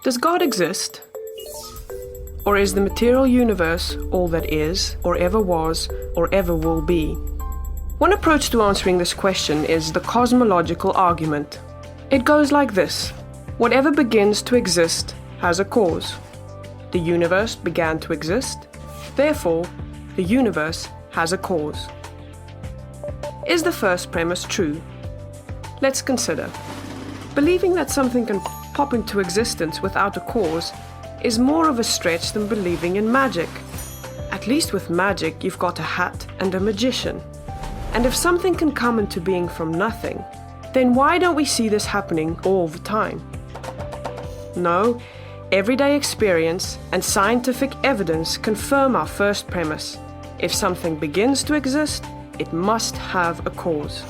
Does God exist? Or is the material universe all that is, or ever was, or ever will be? One approach to answering this question is the cosmological argument. It goes like this: whatever begins to exist has a cause. The universe began to exist, therefore, the universe has a cause. Is the first premise true? Let's consider. Believing that something can pop into existence without a cause is more of a stretch than believing in magic. At least with magic, you've got a hat and a magician. And if something can come into being from nothing, then why don't we see this happening all the time? No, everyday experience and scientific evidence confirm our first premise. If something begins to exist, it must have a cause.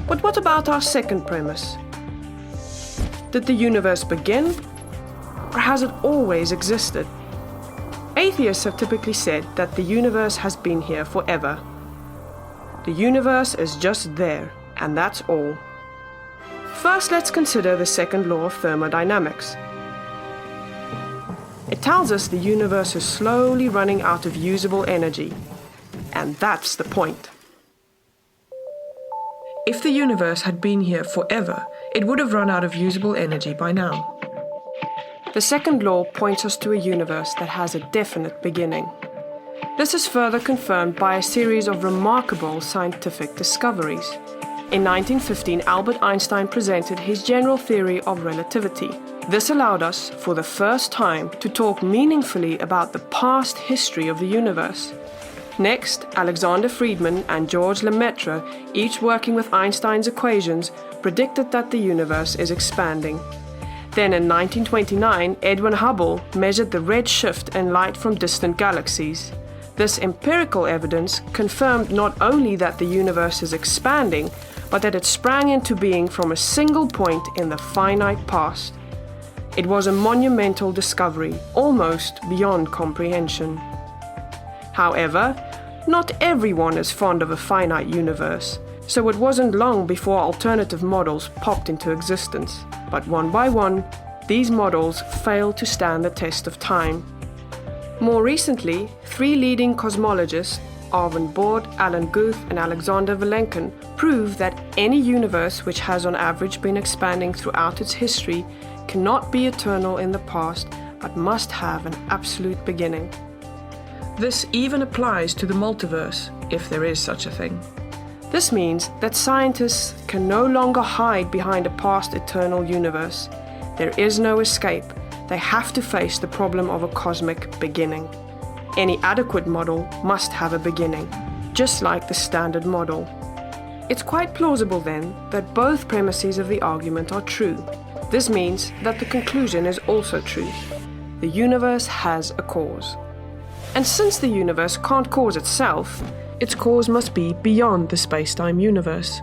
But what about our second premise? Did the universe begin, or has it always existed? Atheists have typically said that the universe has been here forever. The universe is just there, and that's all. First, let's consider the second law of thermodynamics. It tells us the universe is slowly running out of usable energy, and that's the point. If the universe had been here forever, it would have run out of usable energy by now. The second law points us to a universe that has a definite beginning. This is further confirmed by a series of remarkable scientific discoveries. In 1915, Albert Einstein presented his general theory of relativity. This allowed us, for the first time, to talk meaningfully about the past history of the universe. Next, Alexander Friedmann and George Lemaitre, each working with Einstein's equations, predicted that the universe is expanding. Then in 1929, Edwin Hubble measured the red shift in light from distant galaxies. This empirical evidence confirmed not only that the universe is expanding, but that it sprang into being from a single point in the finite past. It was a monumental discovery, almost beyond comprehension. However, not everyone is fond of a finite universe, so it wasn't long before alternative models popped into existence. But one by one, these models failed to stand the test of time. More recently, three leading cosmologists, Arvin Bord, Alan Guth, and Alexander Vilenkin, prove that any universe which has on average been expanding throughout its history cannot be eternal in the past, but must have an absolute beginning. This even applies to the multiverse, if there is such a thing. This means that scientists can no longer hide behind a past eternal universe. There is no escape. They have to face the problem of a cosmic beginning. Any adequate model must have a beginning, just like the standard model. It's quite plausible then that both premises of the argument are true. This means that the conclusion is also true. The universe has a cause. And since the universe can't cause itself, its cause must be beyond the space-time universe.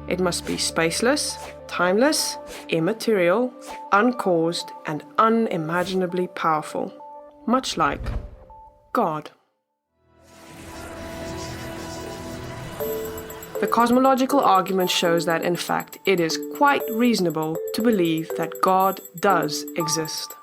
It must be spaceless, timeless, immaterial, uncaused, and unimaginably powerful, much like God. The cosmological argument shows that, in fact, it is quite reasonable to believe that God does exist.